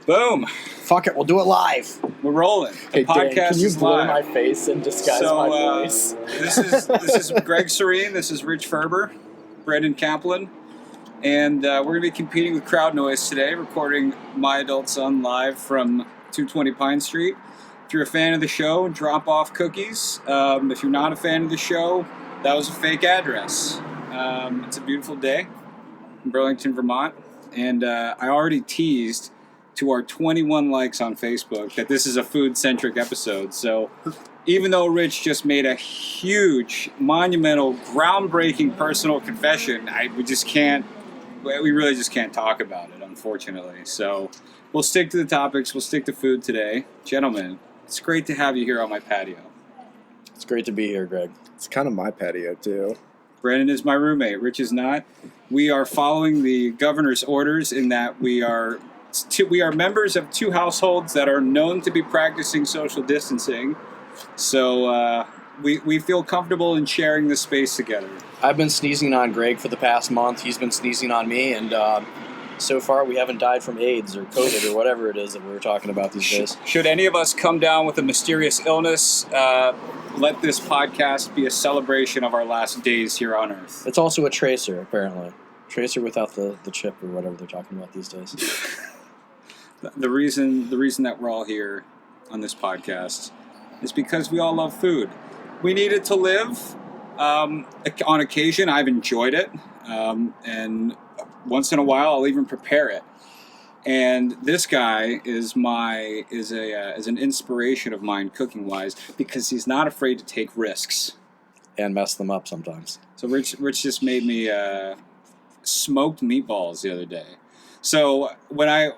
Boom. Fuck it, we'll do it live. We're rolling. The Hey, podcast Dan, can you is blur live. my face and disguise my voice? This is Greg Serene. This is Rich Ferber, Brendan Kaplan, and we're going to be competing with Crowd Noise today, recording My Adult Son live from 220 Pine Street. If you're a fan of the show, drop off cookies. If you're not a fan of the show, that was a fake address. It's a beautiful day in Burlington, Vermont, and I already teased to our 21 likes on Facebook that this is a food-centric episode. So even though Rich just made a huge, monumental, groundbreaking personal confession, we really just can't talk about it, unfortunately. So we'll stick to the topics. We'll stick to food today. Gentlemen, it's great to have you here on my patio. It's great to be here, Greg. It's kind of my patio, too. Brendan is my roommate. Rich is not. We are following the governor's orders in that we are members of two households that are known to be practicing social distancing. So we feel comfortable in sharing this space together. I've been sneezing on Greg for the past month. He's been sneezing on me, and so far we haven't died from AIDS or COVID or whatever it is that we're talking about these days. Should any of us come down with a mysterious illness, let this podcast be a celebration of our last days here on Earth. It's also a tracer, apparently. Tracer without the chip or whatever they're talking about these days. The reason that we're all here on this podcast is because we all love food. We need it to live. On occasion, I've enjoyed it, and once in a while, I'll even prepare it. And this guy is an inspiration of mine cooking wise because he's not afraid to take risks and mess them up sometimes. So Rich just made me smoked meatballs the other day. So when I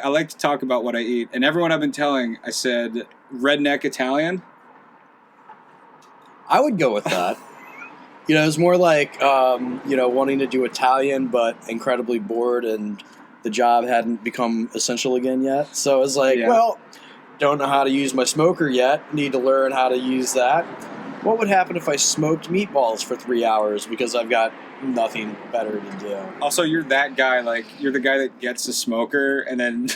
like to talk about what I eat, and everyone I've been telling, I said redneck Italian. I would go with that. It's more like, wanting to do Italian, but incredibly bored and the job hadn't become essential again yet. So it's like, don't know how to use my smoker yet. Need to learn how to use that. What would happen if I smoked meatballs for 3 hours because I've got nothing better to do? Also, you're that guy, you're the guy that gets a smoker and then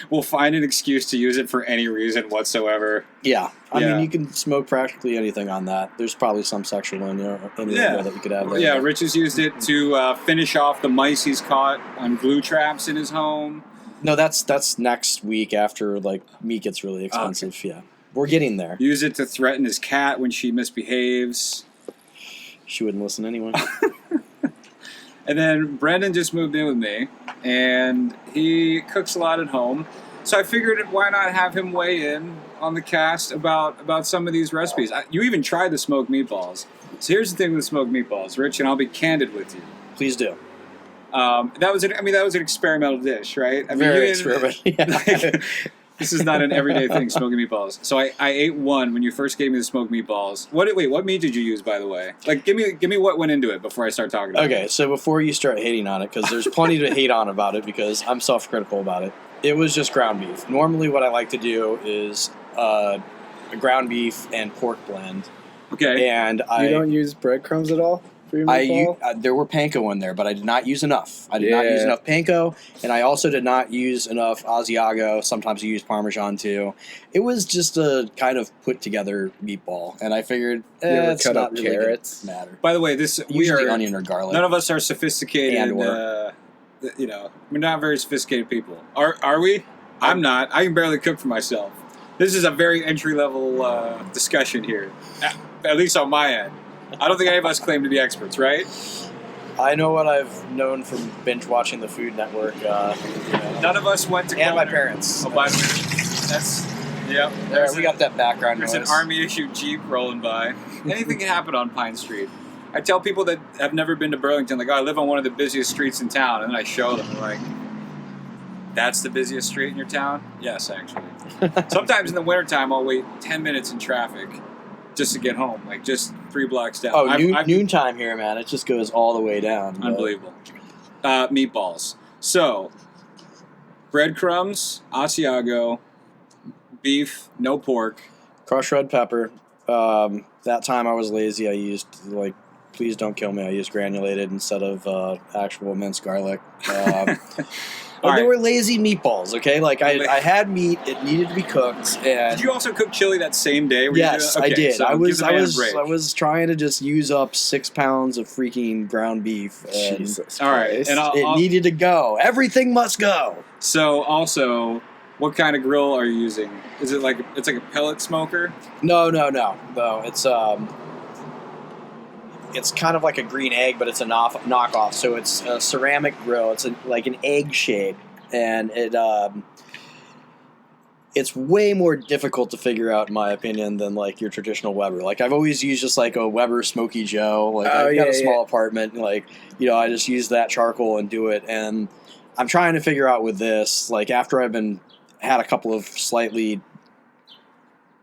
will find an excuse to use it for any reason whatsoever. Yeah. I mean, you can smoke practically anything on that. There's probably some sexual innuendo that you could have there. Yeah, Rich has used it to finish off the mice he's caught on glue traps in his home. No, that's next week after, meat gets really expensive. Okay. Yeah. We're getting there. Use it to threaten his cat when she misbehaves. She wouldn't listen anyway. And then Brendan just moved in with me, and he cooks a lot at home. So I figured, why not have him weigh in on the cast about some of these recipes. You even tried the smoked meatballs. So here's the thing with smoked meatballs, Rich, and I'll be candid with you. Please do. That was an experimental dish, right? Very experimental. Yeah. This is not an everyday thing, smoking meatballs. So I ate one when you first gave me the smoked meatballs. What meat did you use, by the way? Give me what went into it before I start talking about it. Okay, so before you start hating on it, because there's plenty to hate on about it, because I'm self-critical about it, it was just ground beef. Normally what I like to do is a ground beef and pork blend. Okay. And you don't use breadcrumbs at all? There were panko in there, but I did not use enough. I did not use enough panko, and I also did not use enough Asiago. Sometimes you use Parmesan too. It was just a kind of put together meatball, and I figured it's cut not up really carrots. Matter. By the way, usually onion or garlic. None of us are sophisticated. We're not very sophisticated people. Are we? I'm not. I can barely cook for myself. This is a very entry level discussion here, at least on my end. I don't think any of us claim to be experts, right? I know what I've known from binge watching the Food Network. None of us went to and my parents. Oh, by the way, that's there. We got that background noise. There's an army-issued Jeep rolling by. Anything can happen on Pine Street. I tell people that have never been to Burlington, I live on one of the busiest streets in town, and then I show them, that's the busiest street in your town? Yes, actually. Sometimes in the wintertime, I'll wait 10 minutes in traffic just to get home, just 3 blocks down. Oh, noontime here, man. It just goes all the way down. Unbelievable. Meatballs. So, breadcrumbs, Asiago, beef, no pork. Crushed red pepper. That time I was lazy. I used, please don't kill me. I used granulated instead of actual minced garlic. Well, All they right. were lazy meatballs, okay? Like, I had meat, it needed to be cooked, and... Did you also cook chili that same day? Were Yes, you I okay, did. So I give the man a break. was trying to just use up 6 pounds of freaking ground beef, and Jesus All right, Christ. and it needed to go. Everything must go. So also, what kind of grill are you using? Is it like it's like a pellet smoker? No. It's kind of like a green egg, but it's a knockoff. So it's a ceramic grill. It's like an egg shape, and it's way more difficult to figure out, in my opinion, than like your traditional Weber. Like I've always used just like a Weber Smoky Joe. Like I've got a small apartment, and like I just use that charcoal and do it. And I'm trying to figure out with this, like after I've had a couple of slightly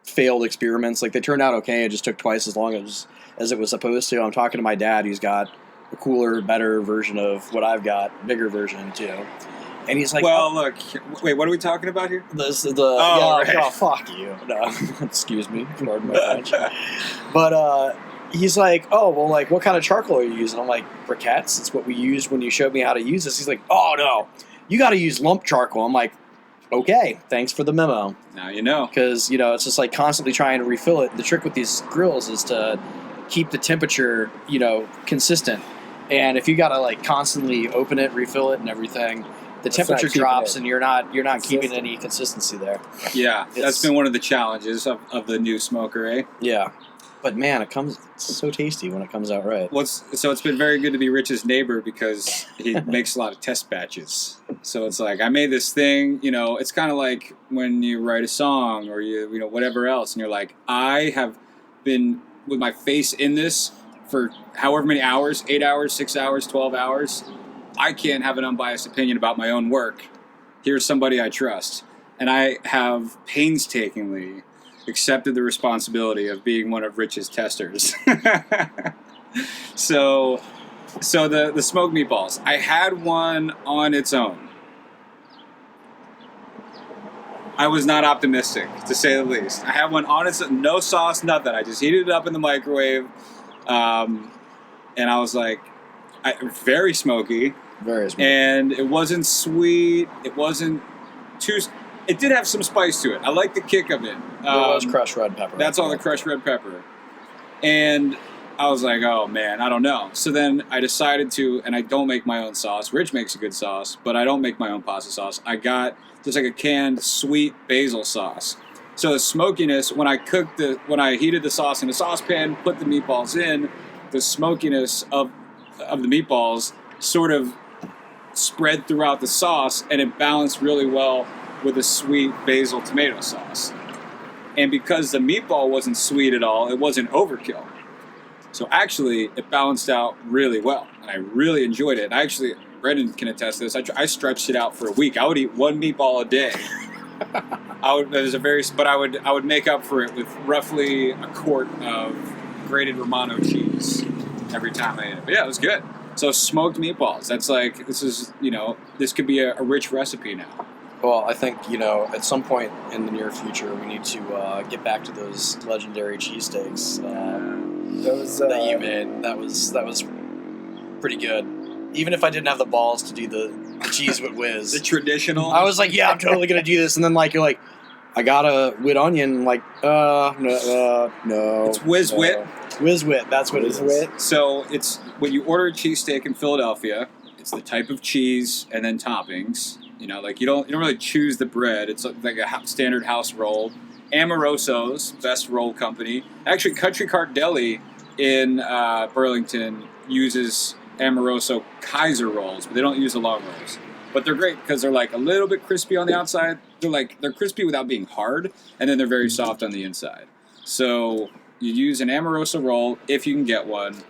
failed experiments, like they turned out okay. It just took twice as long as it was supposed to. I'm talking to my dad, who's got a cooler, better version of what I've got, bigger version too. And he's like, well, look, wait, what are we talking about here? Oh, fuck you. No, excuse me, pardon my French. But he's like, oh, well, like, what kind of charcoal are you using? I'm like, briquettes. It's what we used when you showed me how to use this. He's like, oh, no, you got to use lump charcoal. I'm like, okay, thanks for the memo. Now you know. Because, it's just like constantly trying to refill it. The trick with these grills is to keep the temperature, consistent. And if you got to like constantly open it, refill it and everything, the temperature drops and you're not keeping any consistency there. Yeah, that's been one of the challenges of the new smoker, eh? Yeah. But man, it's so tasty when it comes out right. So it's been very good to be Rich's neighbor because he makes a lot of test batches. So it's like, I made this thing, it's kind of like when you write a song or you whatever else, and you're like, I have been with my face in this for however many hours, 8 hours, 6 hours, 12 hours. I can't have an unbiased opinion about my own work. Here's somebody I trust. And I have painstakingly accepted the responsibility of being one of Rich's testers. So the smoked meatballs. I had one on its own. I was not optimistic, to say the least. I had one on its own, no sauce, nothing. I just heated it up in the microwave. And I was like, very smoky. Very smoky. And it wasn't sweet. It wasn't too... It did have some spice to it. I like the kick of it. It was crushed red pepper. That's all the crushed red pepper. And I was like, oh, man, I don't know. So then I decided to, and I don't make my own sauce. Rich makes a good sauce, but I don't make my own pasta sauce. I got just like a canned sweet basil sauce. So the smokiness, when I heated the sauce in a saucepan, put the meatballs in, the smokiness of the meatballs sort of spread throughout the sauce, and it balanced really well with a sweet basil tomato sauce. And because the meatball wasn't sweet at all, it wasn't overkill. So actually, it balanced out really well, and I really enjoyed it. And Brendan can attest to this. I stretched it out for a week. I would eat one meatball a day. I would make up for it with roughly a quart of grated Romano cheese every time I ate it. But yeah, it was good. So smoked meatballs. That's like, this could be a rich recipe now. Well, I think, at some point in the near future, we need to get back to those legendary cheesesteaks that you made. That was pretty good. Even if I didn't have the balls to do the cheese with whiz. The traditional? I was like, yeah, I'm totally going to do this. And then, like, you're like, I got a wit onion. I'm like, no. It's whiz wit. Whiz wit, that's what it is. So it's, when you order a cheesesteak in Philadelphia, it's the type of cheese and then toppings. You don't really choose the bread. It's like a standard house roll. Amoroso's, best roll company. Actually, Country Cart Deli in Burlington uses Amoroso Kaiser rolls, but they don't use the long rolls. But they're great because they're like a little bit crispy on the outside. They're crispy without being hard, and then they're very soft on the inside. So you use an Amoroso roll if you can get one,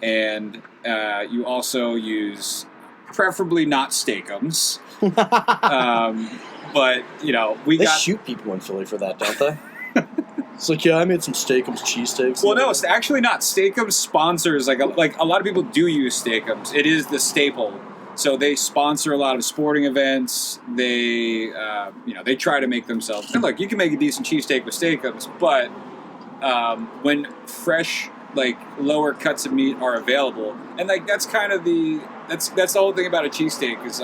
and you also use preferably not Steak-Ums. But they shoot people in Philly for that, don't they? It's like, yeah, I made some Steak-Ums cheesesteaks. Well, no, it's actually not. Steak-Ums sponsors like a lot of people do use Steak-Ums. It is the staple. So they sponsor a lot of sporting events. They they try to make themselves. And look, you can make a decent cheesesteak with Steak-Ums, but when fresh lower cuts of meat are available, and that's kind of that's the whole thing about a cheesesteak is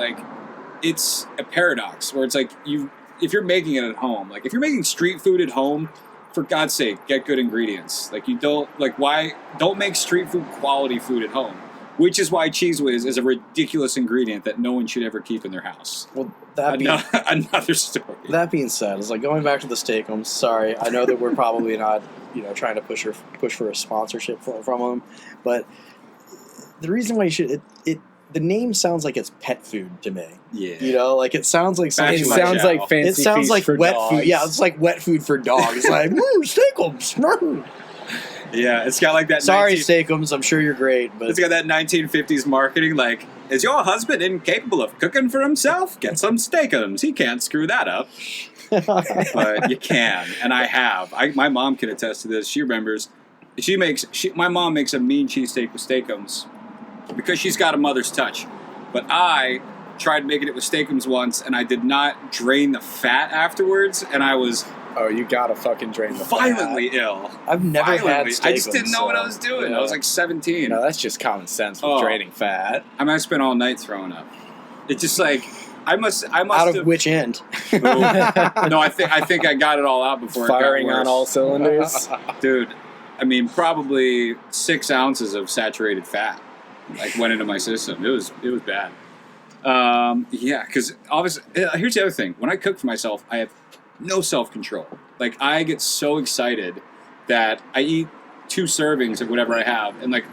it's a paradox where it's like if you're making it at home, like if you're making street food at home, for God's sake, get good ingredients. Like why don't make street food quality food at home? Which is why Cheese Whiz is a ridiculous ingredient that no one should ever keep in their house. Well, another story. That being said, it's like going back to the Steak-Ums. Sorry, I know that we're probably not, trying to push for a sponsorship from them, but the reason why you should the name sounds like it's pet food to me. Yeah. Like it sounds like something. It sounds like fancy. It sounds like for wet dogs. food. Yeah, it's like wet food for dogs. Like Steak-Ums. Yeah, it's got like that. Sorry, Steak-Ums. I'm sure you're great, but it's got that 1950s marketing. Like, is your husband incapable of cooking for himself? Get some Steak-Ums. He can't screw that up. But you can, and I have. My mom can attest to this. She remembers. My mom makes a mean cheesesteak with Steak-Ums because she's got a mother's touch. But I tried making it with Steak-Ums once, and I did not drain the fat afterwards, and I was you gotta fucking drain the violently fat. ill. I've never had Steak-Ums. I just didn't know what I was doing. Yeah. I was like 17. No, that's just common sense with draining fat. I mean, I spent all night throwing up. It's just like I must out of have, which end? No, I think I got it all out before Firing it got worse. on all cylinders. Dude. I mean, probably 6 ounces of saturated fat went into my system. It was bad. Yeah, because obviously, here's the other thing. When I cook for myself, I have no self-control. Like, I get so excited that I eat 2 servings of whatever I have, and like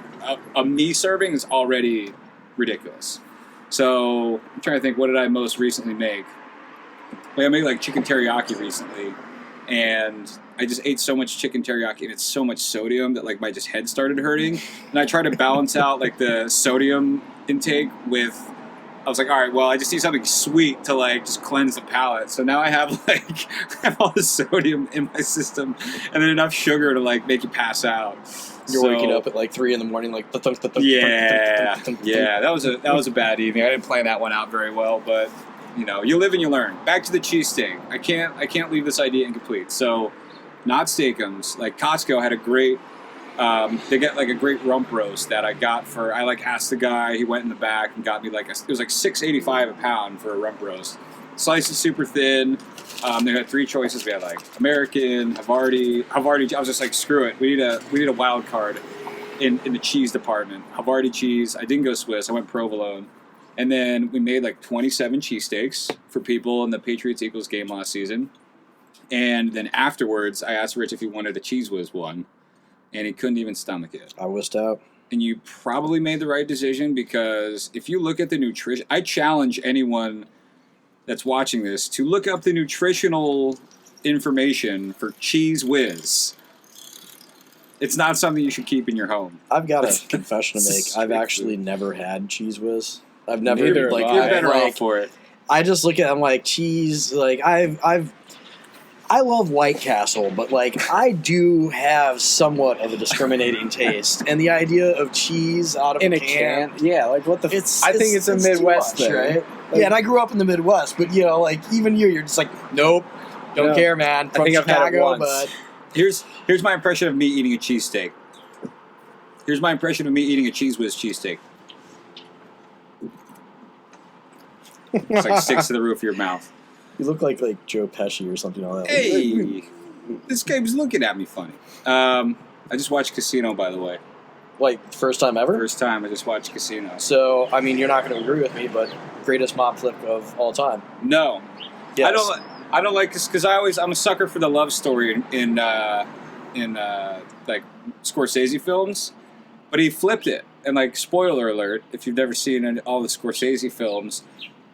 a me serving is already ridiculous. So I'm trying to think, what did I most recently make? Like, I made like chicken teriyaki recently, and I just ate so much chicken teriyaki, and it's so much sodium that like my just head started hurting. And I tried to balance out like the sodium intake with. I was like, all right, well, I just need something sweet to like just cleanse the palate. So now I have all the sodium in my system, and then enough sugar to like make you pass out. You're waking up at like 3 in the morning, like yeah. That was a bad evening. I didn't plan that one out very well, but you live and you learn. Back to the cheesesteak. I can't leave this idea incomplete. So, not Steak-Ums. Like Costco had a great. They get like a great rump roast that I got for. I like asked the guy. He went in the back and got me it was like $6.85 a pound for a rump roast. Slices super thin. They had 3 choices. We had like American, Havarti. I was just like, screw it. We need a wild card in the cheese department. Havarti cheese. I didn't go Swiss. I went provolone. And then we made like 27 cheesesteaks for people in the Patriots-Eagles game last season. And then afterwards, I asked Rich if he wanted a Cheese Whiz one, and he couldn't even stomach it. I whisked out. And you probably made the right decision, because if you look at the nutrition, I challenge anyone that's watching this to look up the nutritional information for Cheese Whiz. It's not something you should keep in your home. I've got a confession to make. I've actually never had Cheese Whiz. I've never You're better off for it. I just look at it, I'm like, cheese, like I love White Castle, but like I do have somewhat of a discriminating taste, and the idea of cheese out of In a can, yeah, like what the? I think it's a too Midwest much, thing, right? Like, Yeah, and I grew up in the Midwest, but like even you're just like, nope, don't care, man. From I think Chicago, I've had it once. but Here's my impression of me eating a cheesesteak. Here's my impression of me eating a Cheese Whiz cheesesteak. It's like sticks to the roof of your mouth. you look like Joe Pesci or something like that. Hey, this game's looking at me funny. I just watched Casino, by the way. Like first time ever. First time I just watched Casino. So I mean, you're not going to agree with me, but greatest mob flick of all time. No, Yes. I don't like this because I'm a sucker for the love story in like Scorsese films, but he flipped it. And like, spoiler alert, if you've never seen all the Scorsese films,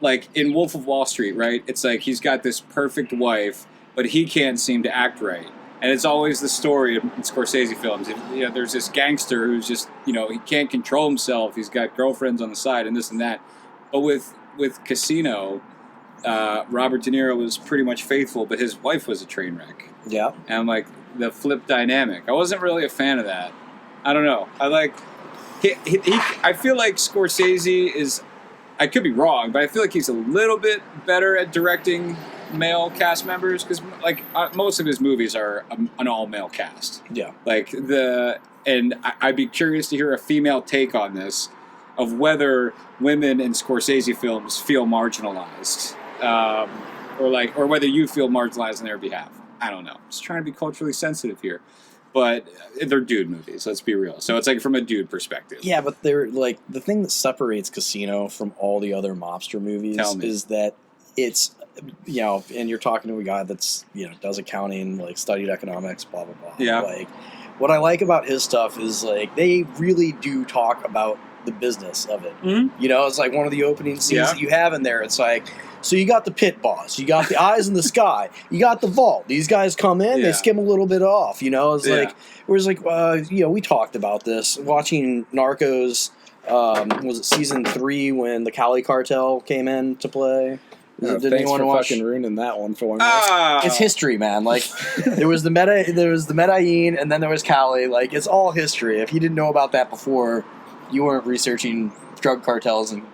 like in Wolf of Wall Street, right? It's like he's got this perfect wife, but he can't seem to act right. And it's always the story in Scorsese films. There's this gangster who's just, he can't control himself. He's got girlfriends on the side and this and that. But with Casino, Robert De Niro was pretty much faithful, but his wife was a train wreck. Yeah. And I'm like, the flip dynamic. I wasn't really a fan of that. I don't know. I feel like Scorsese is, I could be wrong, but I feel like he's a little bit better at directing male cast members, because most of his movies are an all-male cast. Yeah. And I'd be curious to hear a female take on this. of whether women in Scorsese films feel marginalized, or whether you feel marginalized on their behalf. I don't know. Just trying to be culturally sensitive here. But they're dude movies, let's be real. So it's like from a dude perspective. Yeah, but they're like the thing that separates Casino from all the other mobster movies is that it's, you know, and you're talking to a guy that's, you know, does accounting, like studied economics, blah, blah, blah. Yeah. Like, what I like about his stuff is like they really do talk about the business of it. Mm-hmm. You know, it's like one of the opening scenes that you have in there. It's like, so you got the pit boss, you got the eyes in the sky, you got the vault. These guys come in, they skim a little bit off. You know, it's like it was like you know, we talked about this watching Narcos. Was it season 3 when the Cali cartel came in to play? Did anyone watch? Fucking ruining that one for me. It's history, man. Like there was the Medellin, and then there was Cali. Like it's all history. If you didn't know about that before, you weren't researching drug cartels in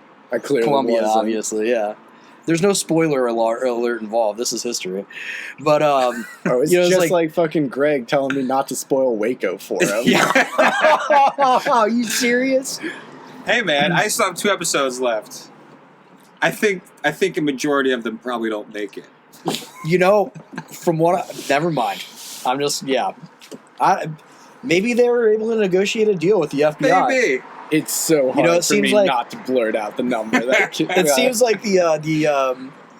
Colombia, obviously. Yeah. There's no spoiler alert involved. This is history. But, it's just like fucking Greg telling me not to spoil Waco for him. Are you serious? Hey, man, I still have 2 episodes left. I think a majority of them probably don't make it. You know, from what never mind. I'm just, maybe they were able to negotiate a deal with the FBI. Maybe. It's so hard for me not to blurt out the number. It seems like the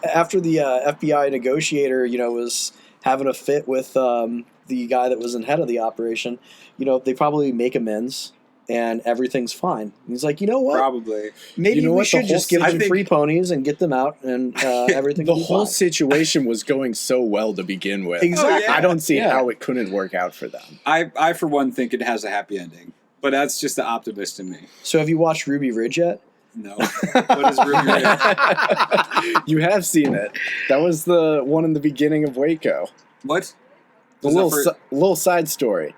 after the FBI negotiator, you know, was having a fit with the guy that was in head of the operation. You know, they probably make amends and everything's fine. And he's like, you know what? Probably. Maybe we should just give them free ponies and get them out, and everything. The whole situation was going so well to begin with. Exactly. I don't see how it couldn't work out for them. I for one think it has a happy ending. But that's just the optimist in me. So have you watched Ruby Ridge yet? No. What is Ruby Ridge? You have seen it. That was the one in the beginning of Waco. What? The little side story.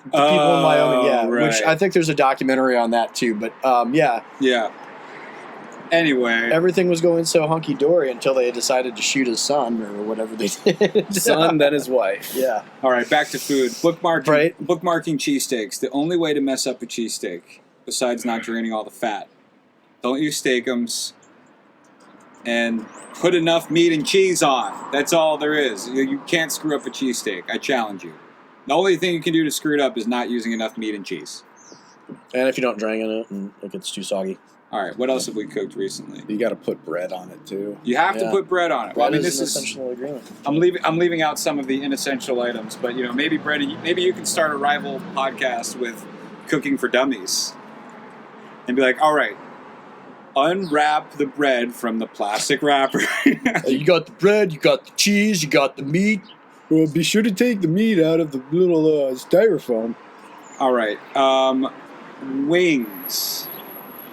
The people in Wyoming, right. Which I think there's a documentary on that too. But Yeah. Anyway. Everything was going so hunky-dory until they decided to shoot his son or whatever they did. Son, then his wife. Yeah. All right, back to food. Bookmarking cheesesteaks. The only way to mess up a cheesesteak, besides not draining all the fat, don't use Steak-Ums and put enough meat and cheese on. That's all there is. You can't screw up a cheesesteak. I challenge you. The only thing you can do to screw it up is not using enough meat and cheese. And if you don't drain it and it gets too soggy. All right, what else have we cooked recently? You got to put bread on it too. You have to put bread on it. Bread is an essential agreement. I'm leaving out some of the inessential items, but you know, maybe maybe you can start a rival podcast with cooking for dummies, and be like, all right, unwrap the bread from the plastic wrapper. You got the bread, you got the cheese, you got the meat. Well, be sure to take the meat out of the little styrofoam. All right, wings.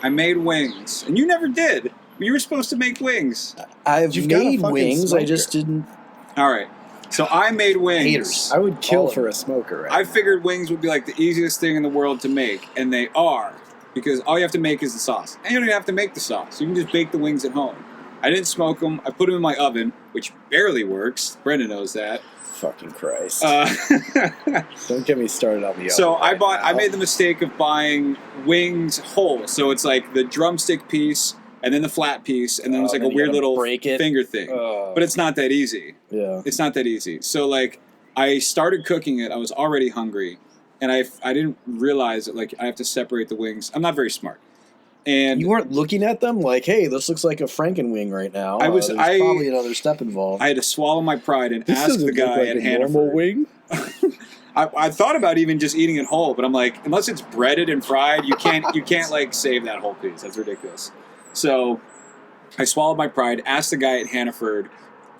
I made wings, and you never did. You were supposed to make wings. I've made wings, I just didn't. All right, so I made wings. Haters. I would kill for a smoker. Right? I figured wings would be like the easiest thing in the world to make, and they are, because all you have to make is the sauce. And you don't even have to make the sauce. You can just bake the wings at home. I didn't smoke them. I put them in my oven, which barely works. Brenda knows that. Fucking Christ. Don't get me started on the oven. So I made the mistake of buying wings whole. So it's like the drumstick piece, and then the flat piece, and then it's like a weird little finger thing. But it's not that easy. Yeah. It's not that easy. So like I started cooking it. I was already hungry, and I didn't realize that like I have to separate the wings. I'm not very smart. And you weren't looking at them like, hey, this looks like a Frankenwing right now. There's probably another step involved. I had to swallow my pride and ask the guy at Hannaford. Normal wing? I thought about even just eating it whole, but I'm like, unless it's breaded and fried, you can't like save that whole piece. That's ridiculous. So I swallowed my pride, asked the guy at Hannaford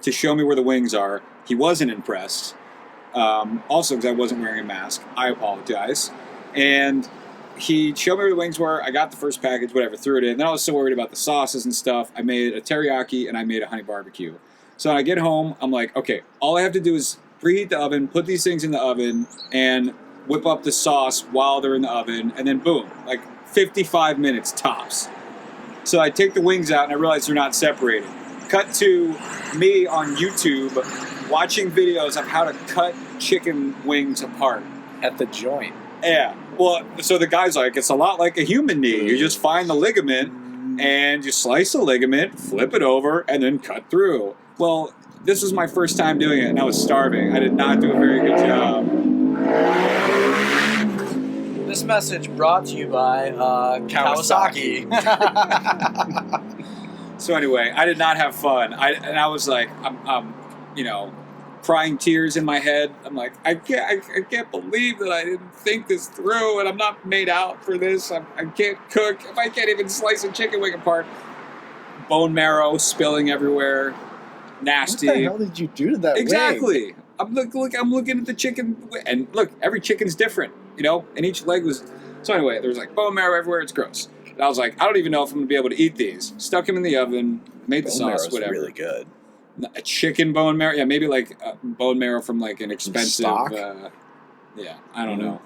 to show me where the wings are. He wasn't impressed. Also, because I wasn't wearing a mask. I apologize. And he showed me where the wings were. I got the first package, whatever, threw it in. Then I was so worried about the sauces and stuff. I made a teriyaki and I made a honey barbecue. So when I get home, I'm like, okay, all I have to do is preheat the oven, put these things in the oven, and whip up the sauce while they're in the oven, and then boom, like 55 minutes tops. So I take the wings out and I realize they're not separated. Cut to me on YouTube watching videos of how to cut chicken wings apart. At the joint. Yeah. Well, so the guy's like, it's a lot like a human knee. You just find the ligament, and you slice the ligament, flip it over, and then cut through. Well, this was my first time doing it, and I was starving. I did not do a very good job. This message brought to you by Kawasaki. So anyway, I did not have fun. I was like, I'm crying tears in my head. I'm like, I can't believe that I didn't think this through, and I'm not made out for this. I can't cook. If I can't even slice a chicken wing apart, bone marrow spilling everywhere, nasty. What the hell did you do to that Exactly. wing? I'm looking at the chicken, and look, every chicken's different, and each leg was. So anyway, there was like bone marrow everywhere. It's gross. And I was like, I don't even know if I'm gonna be able to eat these. Stuck them in the oven, made the sauce, whatever. Really good. A chicken bone marrow, yeah, maybe like bone marrow from like an expensive. Yeah, I don't know.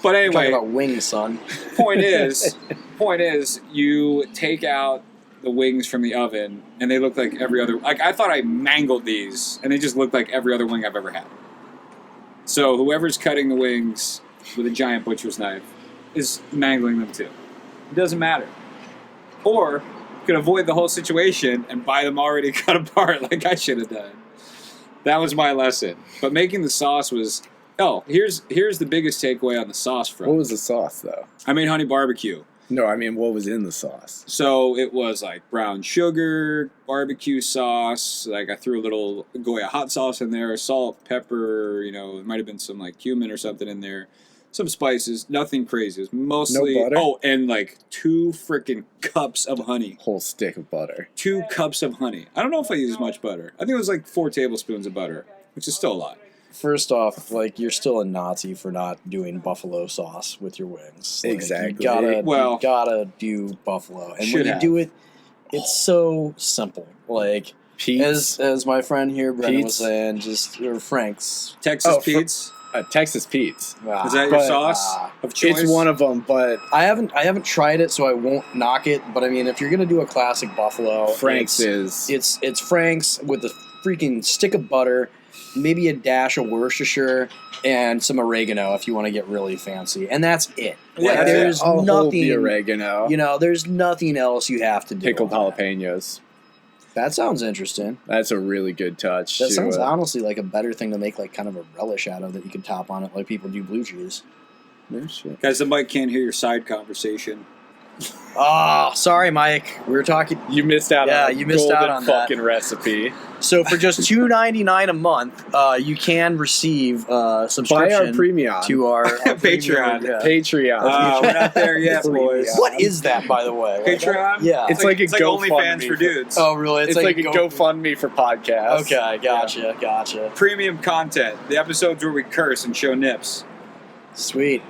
But anyway, talking about wings, son. point is, you take out the wings from the oven, and they look like every other. Like I thought I mangled these, and they just look like every other wing I've ever had. So whoever's cutting the wings with a giant butcher's knife is mangling them too. It doesn't matter. Or you could avoid the whole situation and buy them already cut apart like I should have done. That was my lesson. But making the sauce was... Oh, here's the biggest takeaway on the sauce front. What was the sauce, though? I made honey barbecue. No, I mean, what was in the sauce? So it was like brown sugar, barbecue sauce. Like I threw a little Goya hot sauce in there, salt, pepper. It might have been some like cumin or something in there. Some spices, nothing crazy. It was mostly... No butter? Oh, and like 2 freaking cups of honey. Whole stick of butter. 2 cups of honey. I don't know if I used much butter. I think it was like 4 tablespoons of butter, which is still a lot. First off, like, you're still a Nazi for not doing buffalo sauce with your wings. Like, Exactly. You gotta do buffalo. And when you do it, it's so simple. Like, Pete's. as my friend here, Brendan, was Pete's. saying, or Frank's. Texas Pete's. Texas Pete's. Is that your sauce of choice? It's one of them, but I haven't tried it, so I won't knock it. But I mean, if you're gonna do a classic buffalo, Frank's it's Frank's with a freaking stick of butter, maybe a dash of Worcestershire, and some oregano if you want to get really fancy, and that's it. Yeah, there's I'll nothing. hold the oregano. There's nothing else you have to do. Pickled on that. jalapenos. That sounds interesting. That's a really good touch. That sounds honestly like a better thing to make like kind of a relish out of that you can top on it like people do blue cheese. No shit. Guys, the mic can't hear your side conversation. Oh, sorry, Mike. We were talking. You missed out on a golden fucking that recipe. So for just $2.99 a month, you can receive subscription Buy our premium to our Patreon. Patreon. We're not there yet, boys. What is that, by the way? Patreon? Yeah. It's like a OnlyFans GoFundMe for dudes. Oh, really? It's like a GoFundMe for podcasts. Okay, gotcha. Premium content. The episodes where we curse and show nips. Sweet.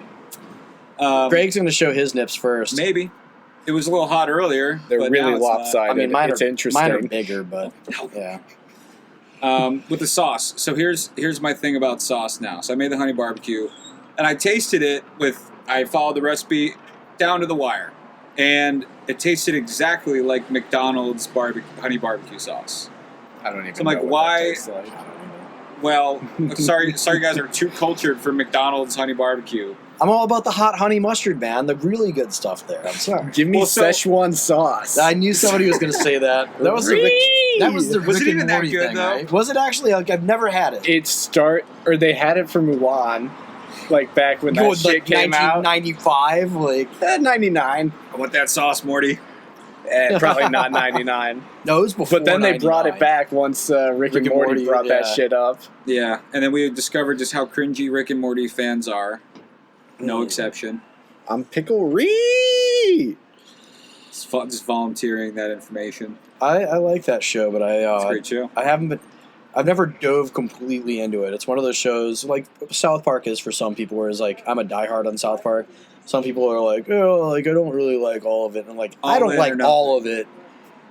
Greg's going to show his nips first. Maybe. It was a little hot earlier. They're but really now it's lopsided. I mean, mine it's are, interesting. Mine are bigger, but yeah. With the sauce. So here's my thing about sauce now. So I made the honey barbecue, and I tasted it I followed the recipe down to the wire, and it tasted exactly like McDonald's honey barbecue sauce. I don't even So I'm know like, what why? that tastes like. Well, sorry guys are too cultured for McDonald's honey barbecue. I'm all about the hot honey mustard, man. The really good stuff there. I'm sorry. Give me Szechuan sauce. I knew somebody was going to say that. That was the Was Rick it even and that Morty good, thing, though? right? Was it actually? Like, I've never had it. They had it for Mulan, like back when that shit came out. 1995, like 99. I want that sauce, Morty. Probably not 99. No, it was before. But then they brought it 99. back once Rick and Morty brought that shit up. Yeah, and then we discovered just how cringy Rick and Morty fans are. No exception. I'm Pickle-ree! Just volunteering that information. I like that show, but It's a great show. I've never dove completely into it. It's one of those shows like South Park is for some people, whereas like I'm a diehard on South Park. Some people are like, oh, like I don't really like all of it. And I'm like, I don't like all of it.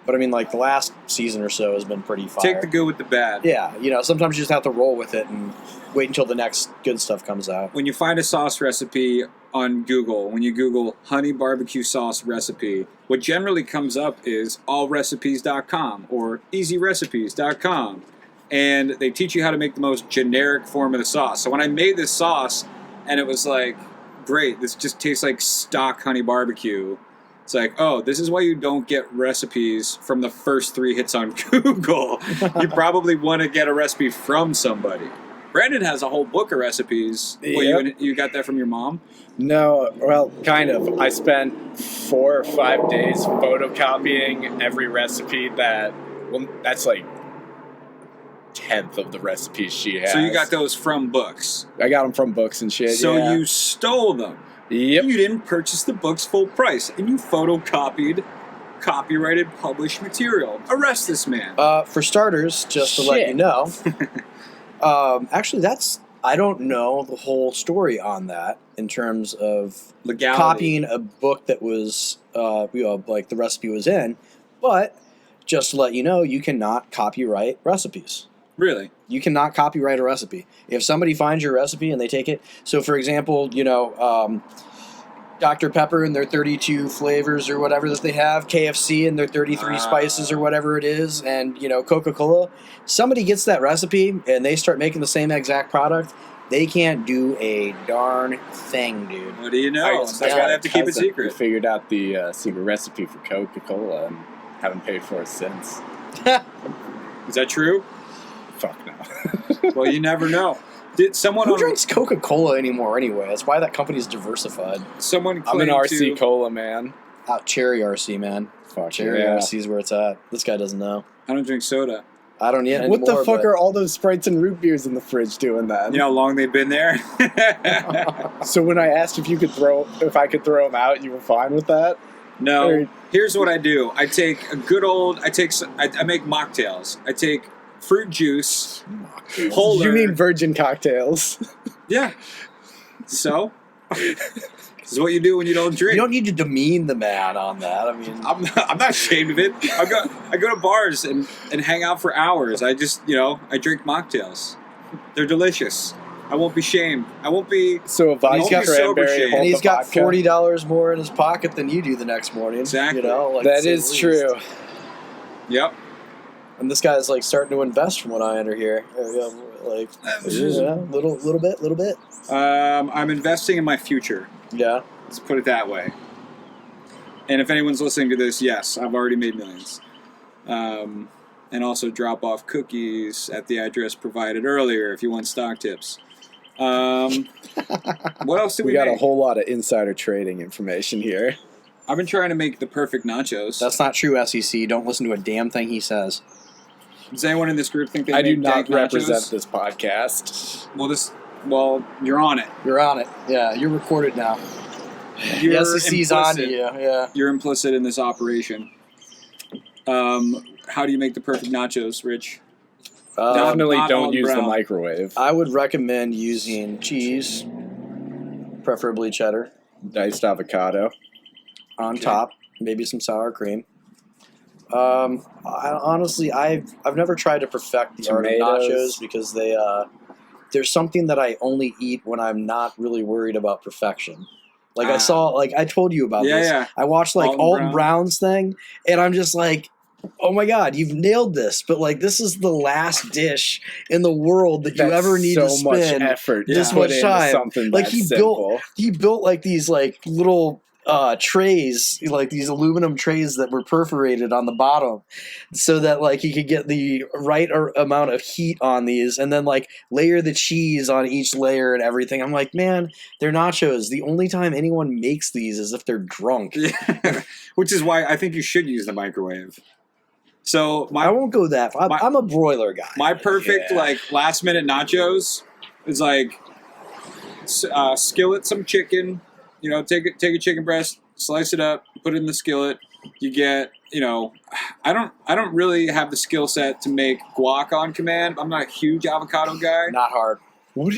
But I mean, like the last season or so has been pretty fire. Take the good with the bad. Yeah, sometimes you just have to roll with it and wait until the next good stuff comes out. When you find a sauce recipe on Google, when you Google honey barbecue sauce recipe, what generally comes up is allrecipes.com or easyrecipes.com. And they teach you how to make the most generic form of the sauce. So when I made this sauce, and it was like great. This just tastes like stock honey barbecue. It's like, oh, this is why you don't get recipes from the first 3 hits on Google. You probably want to get a recipe from somebody. Brandon has a whole book of recipes. Yep. What, you got that from your mom? No, well, kind of. I spent 4 or 5 days photocopying every recipe that's like 10th of the recipes she has. So you got those from books. I got them from books and shit. So yeah. you stole them. Yep. You didn't purchase the books full price, and you photocopied copyrighted published material. Arrest this man. For starters, just to let you know, actually, I don't know the whole story on that in terms of Legality. copying a book that was, like the recipe was in, but just to let you know, you cannot copyright recipes. Really? You cannot copyright a recipe. If somebody finds your recipe and they take it, so for example, Dr. Pepper and their 32 flavors or whatever that they have, KFC and their 33 spices or whatever it is, and Coca-Cola, somebody gets that recipe and they start making the same exact product, they can't do a darn thing, dude. What do you know? So I gotta have to keep it secret. We figured out the secret recipe for Coca-Cola and haven't paid for it since. Is that true? Fuck no. Well, you never know. Did someone Who drinks Coca-Cola anymore anyway? That's why that company's diversified. Someone I'm an claimed RC Cola man. Cherry RC, man. Fuck Cherry yeah. RC is where it's at. This guy doesn't know. I don't drink soda. I don't yet What anymore. the fuck are all those Sprites and root beers in the fridge doing then? You know how long they've been there? So when I asked if I could throw them out, you were fine with that? No. Or- Here's what I do. I take a good old. I make mocktails. I take fruit juice. Polar. You mean virgin cocktails? Yeah. So, this is what you do when you don't drink. You don't need to demean the man on that. I mean, I'm not ashamed of it. I go to bars and hang out for hours. I just I drink mocktails. They're delicious. I won't be shamed. I won't be. So if He's got cranberry, and he's got vodka. $40 more in his pocket than you do the next morning. Exactly. That is true. Yep. And this guy's like starting to invest from what I under here. Little bit. I'm investing in my future. Yeah. Let's put it that way. And if anyone's listening to this, yes, I've already made millions. And also drop off cookies at the address provided earlier if you want stock tips. What else did we got make? a whole lot of insider trading information here. I've been trying to make the perfect nachos. That's not true, SEC. Don't listen to a damn thing he says. Does anyone in this group think they I do make not dank represent nachos? this podcast. Well, you're on it. You're on it. Yeah, you're recorded now. You're the SEC's on to implicit. you. Yeah. You're implicit in this operation. How do you make the perfect nachos, Rich? Definitely not don't on use the brown. microwave. I would recommend using cheese, preferably cheddar, Diced avocado. on top, maybe some sour cream. I've never tried to perfect the art of Tomatoes. nachos because there's something that I only eat when I'm not really worried about perfection. Like I told you about this. Yeah. I watched Alton Brown's thing, and I'm just like, oh my god, you've nailed this! But this is the last dish in the world that you ever need to so much spend effort. this to put much into time. Something He simple. built these little trays, these aluminum trays that were perforated on the bottom, so that he could get the right amount of heat on these, and then layer the cheese on each layer and everything. I'm like, man, they're nachos. The only time anyone makes these is if they're drunk. Yeah. Which is why I think you should use the microwave. So I won't go that far. I'm a broiler guy. My perfect last minute nachos is skillet some chicken. Take a chicken breast, slice it up, put it in the skillet. You get I don't really have the skill set to make guac on command. I'm not a huge avocado guy. Not hard. What?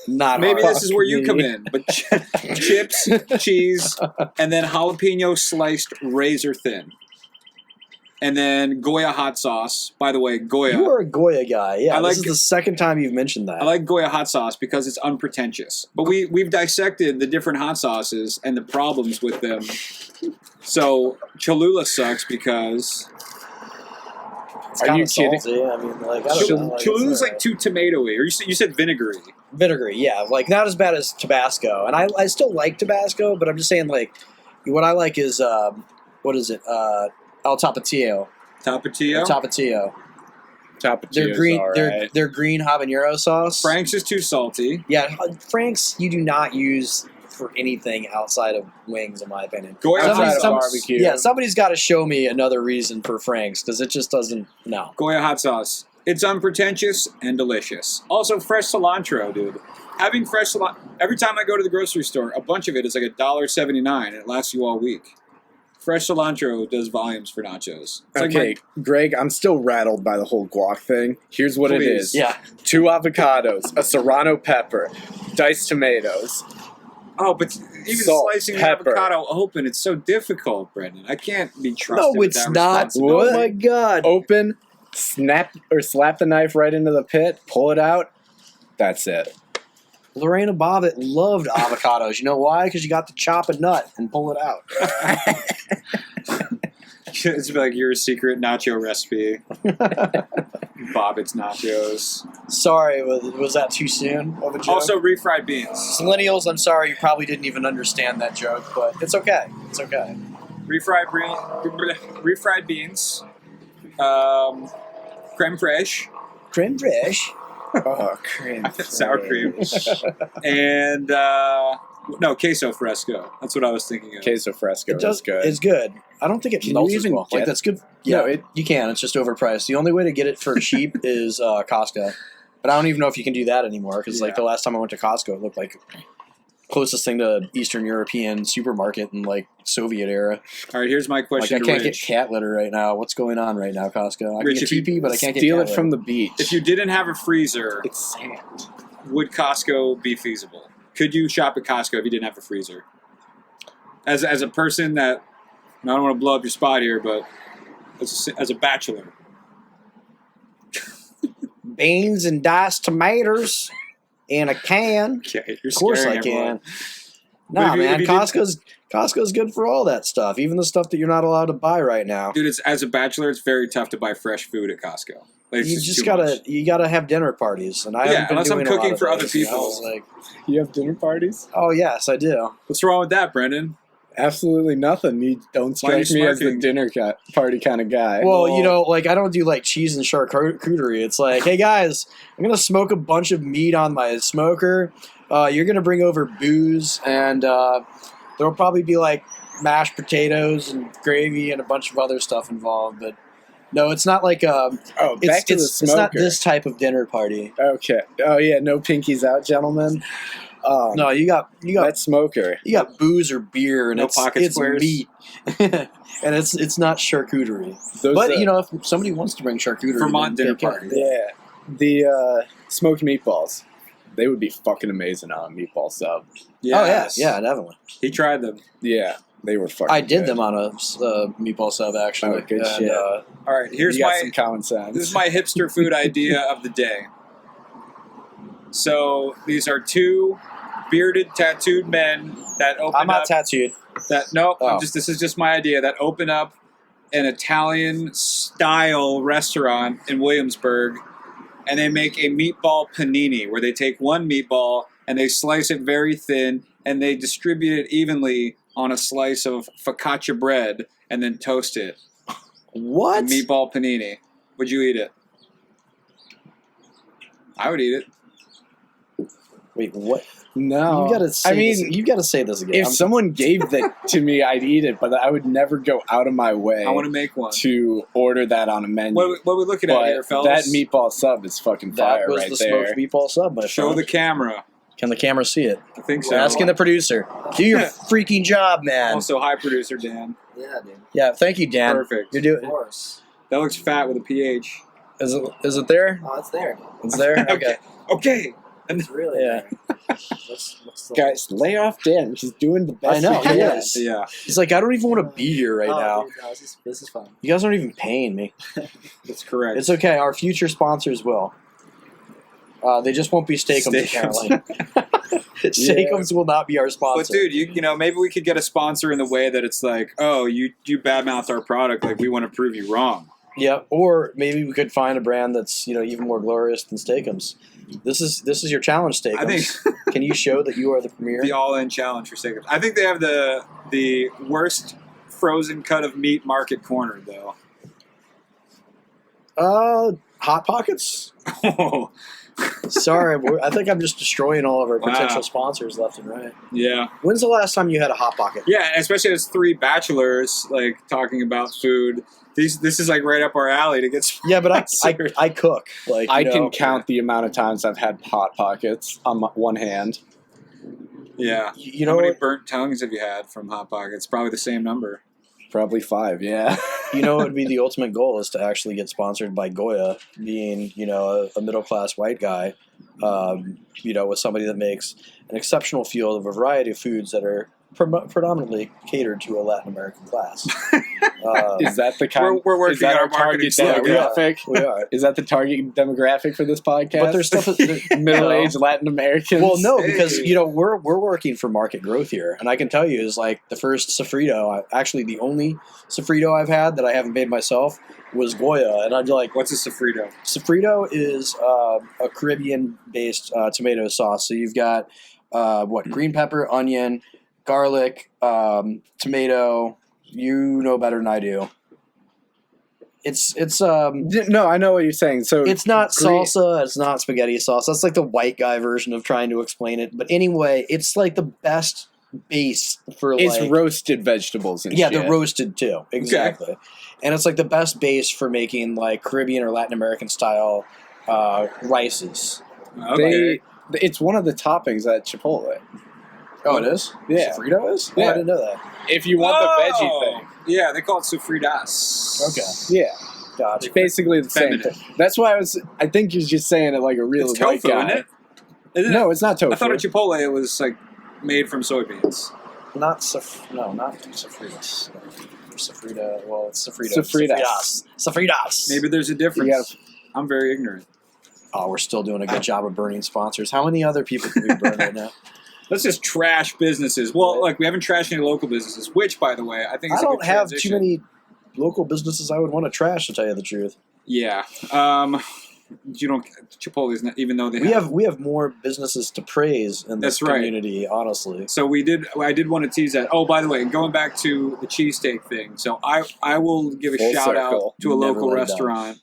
Not Maybe hard. this is where you come in. But chips, cheese, and then jalapeno sliced razor thin. And then Goya hot sauce. By the way, Goya. You are a Goya guy. Yeah, this is the second time you've mentioned that. I like Goya hot sauce because it's unpretentious. But we've dissected the different hot sauces and the problems with them. So Cholula sucks because Are you kinda kidding? salty. I mean, like, I don't know. Like, Cholula's it's like too tomatoey, or you said vinegary. vinegary, yeah. Like, not as bad as Tabasco. And I still like Tabasco, but I'm just saying, like, what I like is, what is it? El Tapatio. Tapatio? El Tapatio. Tapatio's They're green. all right. They're green habanero sauce. Frank's is too salty. Yeah, Frank's you do not use for anything outside of wings, in my opinion. Goya Outside hot of sauce. barbecue. Yeah, somebody's got to show me another reason for Frank's because it just doesn't. No. Goya hot sauce. It's unpretentious and delicious. Also, fresh cilantro, dude. Having fresh cilantro. Every time I go to the grocery store, a bunch of it is like $1.79, and it lasts you all week. Fresh cilantro does volumes for nachos. It's Okay, like Greg, I'm still rattled by the whole guac thing. Here's what it Please. is. Yeah. 2 avocados, a serrano pepper, diced tomatoes. but even Salt, slicing pepper. the avocado open, it's so difficult, Brendan. I can't be trusted. No, with it's that not. responsibility. Oh my god. Open, snap or slap the knife right into the pit, pull it out. That's it. Lorena Bobbitt loved avocados. You know why? Because you got to chop a nut and pull it out. It's like your secret nacho recipe. Bobbitt's nachos. Sorry, was that too soon of a joke? Also, refried beans. Millennials, I'm sorry, you probably didn't even understand that joke, but it's okay. It's okay. Refried beans. Creme fraiche. Creme fraiche. Oh, cream. Sour cream. And, no, queso fresco. That's what I was thinking of. Queso fresco It does is good. It's good. I don't think it Can you melts as even well. Like get- that's good. Yeah, No, it- you can. It's just overpriced. The only way to get it for cheap is Costco. But I don't even know if you can do that anymore because like Yeah. the last time I went to Costco, it looked like closest thing to Eastern European supermarket in like Soviet era. All right, here's my Like question I to can't get Rich. cat litter right now. What's going on right now, Costco? I Rich, can if get you TP, but I can't get Steal cat it from litter. the beach. If you didn't have a freezer, It's sand. would Costco be feasible? Could you shop at Costco if you didn't have a freezer? As a person that, and I don't want to blow up your spot here, but as a bachelor, Beans and diced tomatoes in a can. okay, you're Of course scaring I everyone. can. Nah, if you man, didn't- Costco's good for all that stuff, even the stuff that you're not allowed to buy right now. Dude, as a bachelor, it's very tough to buy fresh food at Costco. Like, it's You just just too gotta much. you gotta have dinner parties, and I Yeah, haven't been unless I'm doing a lot cooking of for other those, you know, people. it's like, You have dinner parties? oh yes, I do. What's wrong with that, Brendan? Absolutely nothing. You don't Why are you strike me as the smirking? dinner party kind of guy. Well, Well- you know, like I don't do like cheese and charcuterie. It's like, hey guys, I'm gonna smoke a bunch of meat on my smoker. You're gonna bring over booze, and there'll probably be like mashed potatoes and gravy and a bunch of other stuff involved. But no, it's not like oh, it's back to the it's smoker. not this type of dinner party. Okay. Oh yeah, no pinkies out, gentlemen. No, you got That smoker. you got booze or beer, and No it's pocket squares? meat, and it's not charcuterie. Those, But you know, if somebody wants to bring charcuterie, Vermont then dinner they can. party. yeah, the smoked meatballs. They would be fucking amazing on a meatball sub. Yes. Oh yeah, definitely. He tried them. Yeah, they were fucking. I did good. them on a meatball sub actually. Oh, good and, shit. All right, here's you got my some common sense. this is my hipster food idea of the day. So these are two bearded, tattooed men that open I'm not up. tattooed. I'm just. This is just my idea. That open up an Italian style restaurant in Williamsburg, and they make a meatball panini where they take one meatball and they slice it very thin and they distribute it evenly on a slice of focaccia bread and then toast it. What? A meatball panini. Would you eat it? I would eat it. Wait, what? No, You gotta say. I mean, this. You gotta say this again. if someone gave that to me, I'd eat it, but I would never go out of my way I want to make one. to order that on a menu. What are we looking at but here, fellas? that meatball sub is fucking that fire was right the there. smoked meatball sub. My Show friend. the camera. Can the camera see it? I think so. We're asking the producer. Do your freaking job, man. Also, hi, producer Dan. Yeah, dude. Yeah, thank you, Dan. Perfect. You're doing. Of course. That looks fat with a PH. Is it there? Oh, it's there. It's there. Okay. Okay. It's really Yeah. there. Let's Guys, lay off Dan. He's doing the best. I know, he he can. is. Yeah. He's like, I don't even want to be here right now. Dude, no, this is fun. You guys aren't even paying me. That's correct. It's okay. Our future sponsors will. They just won't be Steak-Ums, Steak-Ums. apparently. Steak-Ums will not be our But sponsor. dude, you know, maybe we could get a sponsor in the way that it's like, oh, you badmouth our product, like we want to prove you wrong. Yeah, or maybe we could find a brand that's even more glorious than Steak-Ums. This is your challenge, Steak-Ums. I think Can you show that you are the premier? the all-in challenge for Steak-Ums. I think they have the worst frozen cut of meat market corner though. Hot Pockets. Oh, Sorry, I think I'm just destroying all of our Wow. potential sponsors left and right. yeah. When's the last time you had a Hot Pocket? Yeah, especially as three bachelors like talking about food. This is like right up our alley to get. Yeah, but I sponsored. cook. Like I can count the amount of times I've had Hot Pockets on one hand. Yeah. You How know many what? burnt tongues have you had from Hot Pockets? Probably the same number. Probably 5, yeah. You know what would be the ultimate goal is to actually get sponsored by Goya, being a middle class white guy, with somebody that makes an exceptional field of a variety of foods that are predominantly catered to a Latin American class. Is that the kind? We're working is that on our our marketing target slogan. demographic? We are. Is that the target demographic for this podcast? But there's stuff. Middle-aged Latin Americans. Well, no, because Hey. we're working for market growth here, and I can tell you is like the first sofrito. Actually, the only sofrito I've had that I haven't made myself was Goya, and I'd be like, What's a sofrito? sofrito is a Caribbean-based tomato sauce. So you've got green pepper, onion, garlic, tomato. You know better than I do. It's No, I know what you're saying. So it's not green- salsa. It's not spaghetti sauce. That's like the white guy version of trying to explain it. But anyway, it's like the best base for it's like roasted vegetables and yeah, shit. they're roasted too. Exactly, and it's like the best base for making like Caribbean or Latin American style rices. Okay. It's one of the toppings at Chipotle. Oh, it is. Yeah. Sofrito is. Oh, Yeah. I didn't know that. If you want the veggie thing. Yeah, they call it sofritas. Okay. Yeah. Gotcha. It's basically the same Feminine. thing. That's why I think you're just saying it like a real It's white tofu, guy. isn't it? Isn't No, it's not tofu. I thought at Chipotle it was like made from soybeans. Not sofritas. Sofrito. Well, it's sofrito. Sofritas. Sofritas. Maybe there's a difference. You gotta- I'm very ignorant. Oh, we're still doing a good job of burning sponsors. How many other people can we burn right now? Let's just trash businesses. Well, like we haven't trashed any local businesses, which, by the way, I think I is a don't good have transition. too many local businesses I would want to trash, to tell you the truth. Yeah. You don't. Chipotle's not, even though they We have more businesses to praise in this That's right. community, honestly. So I did want to tease that. Oh, by the way, going back to the cheesesteak thing. So I will give a Full shout out circle. to a Never local let it down. restaurant.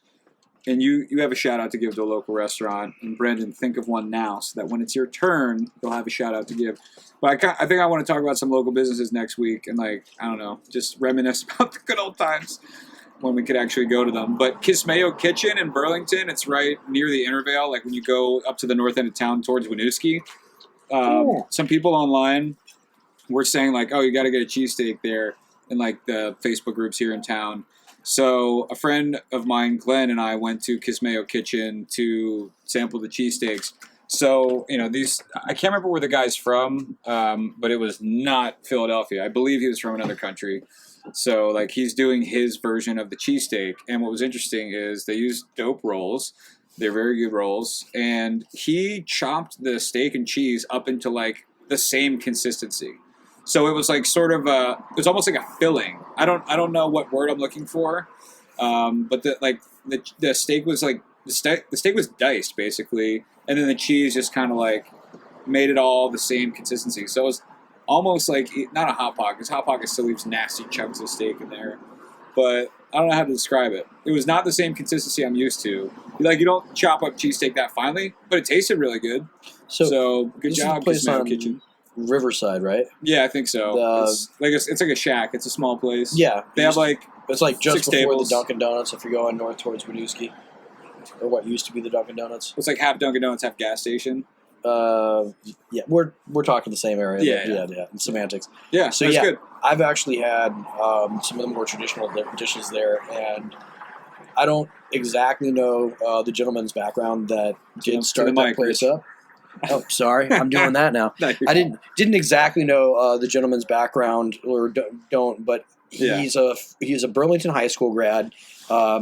And you have a shout out to give to a local restaurant. And Brendan, think of one now so that when it's your turn, you'll have a shout out to give. But I think I want to talk about some local businesses next week and I don't know, just reminisce about the good old times when we could actually go to them. But Kismayo Kitchen in Burlington, it's right near the Intervale, like when you go up to the north end of town towards Winooski. Some people online were saying like, oh, you got to get a cheesesteak there in like the Facebook groups here in town. So a friend of mine, Glenn, and I went to Kismayo Kitchen to sample the cheesesteaks. So, I can't remember where the guy's from, but it was not Philadelphia. I believe he was from another country. So, like, he's doing his version of the cheesesteak. And what was interesting is they used dope rolls. They're very good rolls. And he chopped the steak and cheese up into, like, the same consistency. So it was like sort of it was almost like a filling. I don't know what word I'm looking for, but the steak was like the steak was diced basically, and then the cheese just kind of like made it all the same consistency. So it was almost like not a hot pocket, because hot pocket still leaves nasty chunks of steak in there, but I don't know how to describe it. It was not the same consistency I'm used to. Like you don't chop up cheesesteak that finely, but it tasted really good. So good this is job, a place Kismayo on Kitchen. Riverside, right? Yeah, I think so. It's like a shack. It's a small place. Yeah. They have like It's like just 6 before tables. the Dunkin' Donuts if you're going north towards Winooski. Or what used to be the Dunkin' Donuts. it's like half Dunkin' Donuts, half gas station. Yeah, we're talking the same area. Yeah. Yeah. Semantics. Yeah, So, that's yeah. good. I've actually had some of the more traditional dishes there, and I don't exactly know the gentleman's background that did To start the that mic, place Rich. up. Oh, sorry, I'm doing that now. No, you're I didn't exactly know the gentleman's background or don't, but Yeah. he's a Burlington High School grad.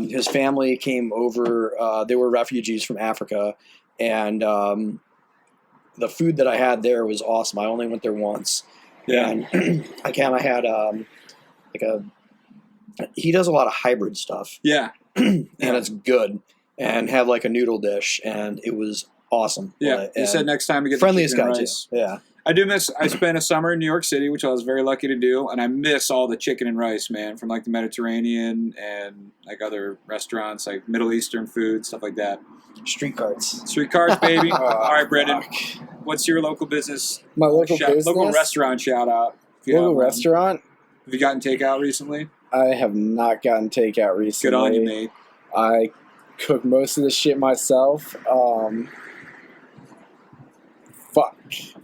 His family came over. They were refugees from Africa, and the food that I had there was awesome. I only went there once. Yeah. And I had he does a lot of hybrid stuff. Yeah. and it's good, and had like a noodle dish, and it was awesome. Yeah, you said next time we get friendliest the guy chicken too. rice. Yeah. I spent a summer in New York City, which I was very lucky to do, and I miss all the chicken and rice, man, from like the Mediterranean and like other restaurants, like Middle Eastern food, stuff like that. Street carts. Street cars, baby. All right, Brendan, Fuck. what's your local business? My local business? Local restaurant shout out. if you Local have one. restaurant? Have you gotten takeout recently? I have not gotten takeout recently. Good on you, mate. I cook most of the shit myself. Fuck.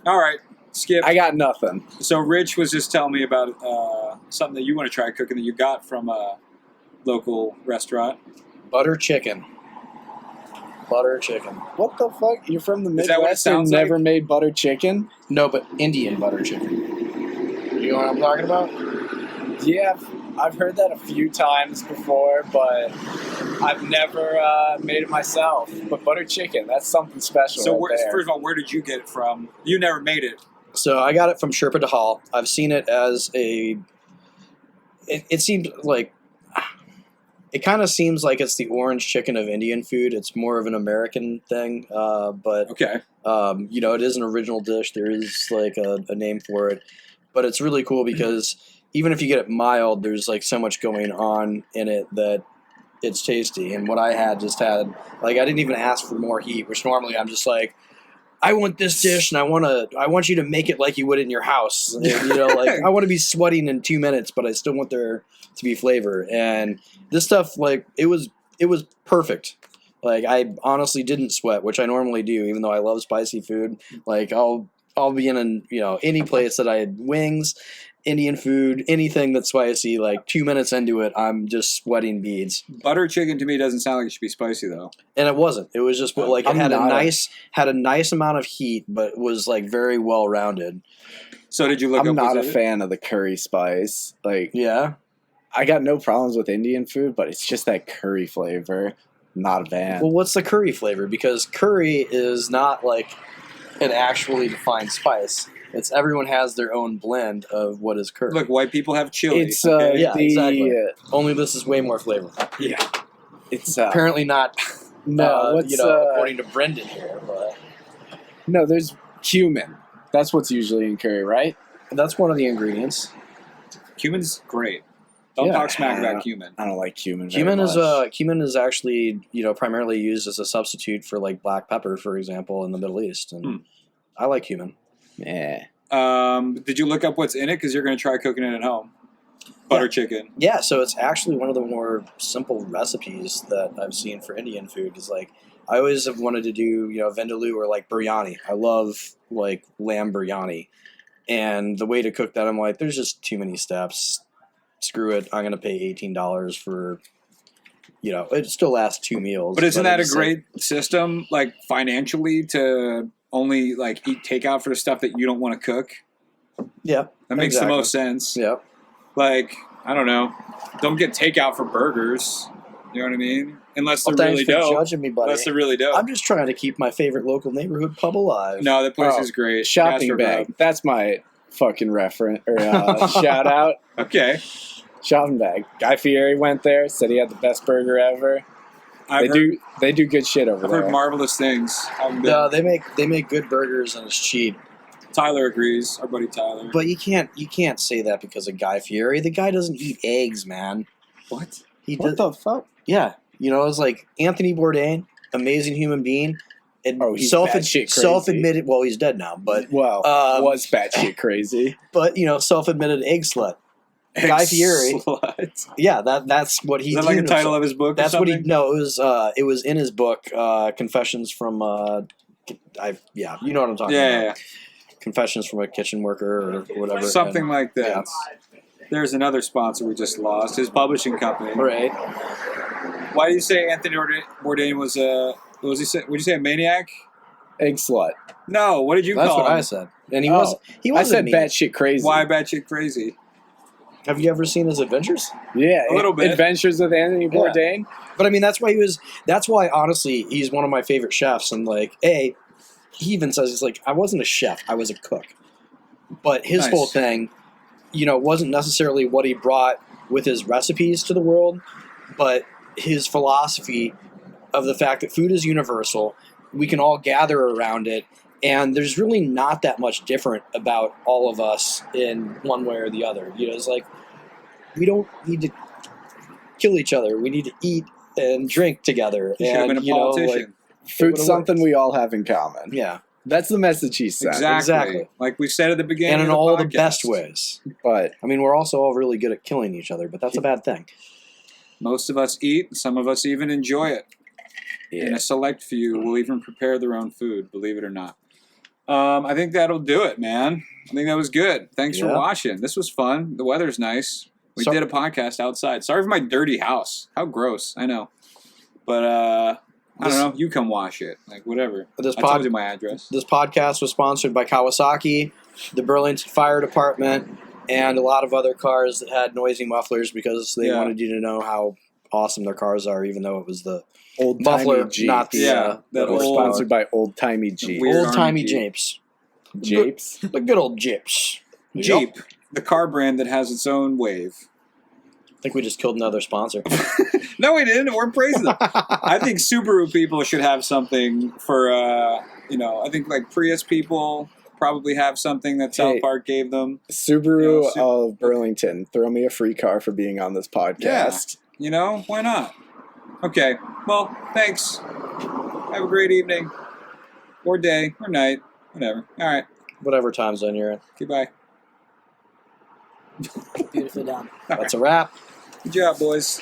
All right, Skip. I got nothing. So Rich was just telling me about something that you want to try cooking that you got from a local restaurant. Butter chicken. Butter chicken. What the fuck? You're from the Is that what it Midwest and sounds never like? made butter chicken? No, but Indian butter chicken. You know what I'm talking about? Yeah, I've heard that a few times before, but I've never made it myself. But butter chicken, that's something special. So right there. first of all, where did you get it from? You never made it. So I got it from Sherpa de Hall. I've seen it as a. It seemed like. It kind of seems like it's the orange chicken of Indian food. It's more of an American thing, but Okay. it is an original dish. There is like a name for it, but it's really cool because even if you get it mild, there's like so much going on in it that it's tasty. And what I had I didn't even ask for more heat, which normally I'm just like, I want this dish and I want you to make it like you would in your house. And, I want to be sweating in 2 minutes, but I still want there to be flavor. And this stuff, like, it was perfect. Like, I honestly didn't sweat, which I normally do, even though I love spicy food. Like, I'll be in any place that I had wings, Indian food, anything that's spicy, like 2 minutes into it, I'm just sweating beads. Butter chicken to me doesn't sound like it should be spicy though. And it wasn't. It was just like it had a nice amount of heat, but was like very well rounded. So did you look up? I'm not a was it? fan of the curry spice. Like, Yeah. I got no problems with Indian food, but it's just that curry flavor. Not a fan. Well, what's the curry flavor? Because curry is not like an actually defined spice. It's everyone has their own blend of what is curry. Look, white people have chili. It's okay? yeah, exactly. Only this is way more flavor. Yeah. It's Apparently not. no. According to Brendan here, but No, there's cumin. That's what's usually in curry, right? that's one of the ingredients. Cumin's great. Don't Yeah. talk smack about cumin. I don't like cumin. Very Cumin is actually primarily used as a substitute for like black pepper, for example, in the Middle East, and I like cumin. Yeah. Did you look up what's in it? Because you're going to try cooking it at home. Butter chicken. Yeah, so it's actually one of the more simple recipes that I've seen for Indian food. Because like I always have wanted to do vindaloo or like biryani. I love like lamb biryani, and the way to cook that, I'm like, there's just too many steps. Screw it. I'm going to pay $18 for. It still lasts 2 meals. But isn't that a it's great system, like financially, to only like eat takeout for the stuff that you don't want to cook? Yeah, That makes the most sense. Yeah. Like, I don't know. Don't get takeout for burgers. You know what I mean? Unless they're Well, really thanks for dope. judging me, buddy. Unless they're really dope. I'm just trying to keep my favorite local neighborhood pub alive. No, that place Oh, is great. Shopping Gastro bag. Pub. That's my fucking reference or shout out. Okay. Shopping bag. Guy Fieri went there. Said he had the best burger ever. They do good shit over I've there. heard marvelous things. No, they make good burgers and it's cheap. Tyler agrees. Our buddy Tyler. But you can't say that because of Guy Fieri. The guy doesn't eat eggs, man. What? He What the fuck? Yeah, it's like Anthony Bourdain, amazing human being. And He's batshit crazy. self-admitted. Well, he's dead now, but was batshit crazy. self-admitted egg slut. Guy Fieri. Slut. Yeah, that's what he. Is that like a deemed title himself. of his book? That's or what something? he. No, it was in his book, Confessions from. You know what I'm talking about. Yeah. Confessions from a Kitchen Worker or whatever. Something like that. Yeah. There's another sponsor we just lost. His publishing company. Right. Why do you say Anthony Bourdain was a? What was he say? Would you say a maniac? Egg slut. No. What did you That's call what him? I said, and he Oh. was. He I wasn't said batshit crazy. Why batshit crazy? Have you ever seen his adventures? Yeah, A little bit. Adventures with Anthony Bourdain. But I mean, that's why honestly, he's one of my favorite chefs. And like, he even says, he's like, I wasn't a chef, I was a cook. But his Nice. whole thing, wasn't necessarily what he brought with his recipes to the world, but his philosophy of the fact that food is universal. We can all gather around it, and there's really not that much different about all of us in one way or the other. You know, it's like we don't need to kill each other. We need to eat and drink together. You should have been a politician. Food's something we all have in common. Yeah. That's the message he sent. Exactly. Like we said at the beginning, And in of the all the podcast. best ways. But I mean, we're also all really good at killing each other, but that's a bad thing. Most of us eat. Some of us even enjoy it. yeah. And a select few will even prepare their own food, believe it or not. I think that'll do it, man. I think that was good. Thanks for Yeah. watching. This was fun. The weather's nice. We So- did a podcast outside. Sorry for my dirty house. How gross. I know. But I don't know. You come wash it. Like, whatever. This I told you my address. This podcast was sponsored by Kawasaki, the Burlington Fire Department, and a lot of other cars that had noisy mufflers because they Yeah. wanted you to know how awesome their cars are, even though it was the Old muffler, Jeep. not the Yeah, that We're old- sponsored by Old Timey Jeep. Weird old-timey army Jeep. Japes. Japes. The good old Japes. Jeep, the car brand that has its own wave. I think we just killed another sponsor. No, we didn't. We're praising them. I think Subaru people should have something for, I think like Prius people probably have something that South Hey. Park gave them. Subaru Yeah, Su- of Burlington. Throw me a free car for being on this podcast. You know, why not? Okay, well, thanks. Have a great evening, or day, or night, whatever. All right, Whatever time zone you're in. goodbye. Beautifully done. That's a wrap. Good job, boys.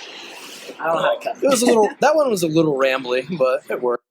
I don't know how to cut. It was a little. That one was a little rambly, but it worked.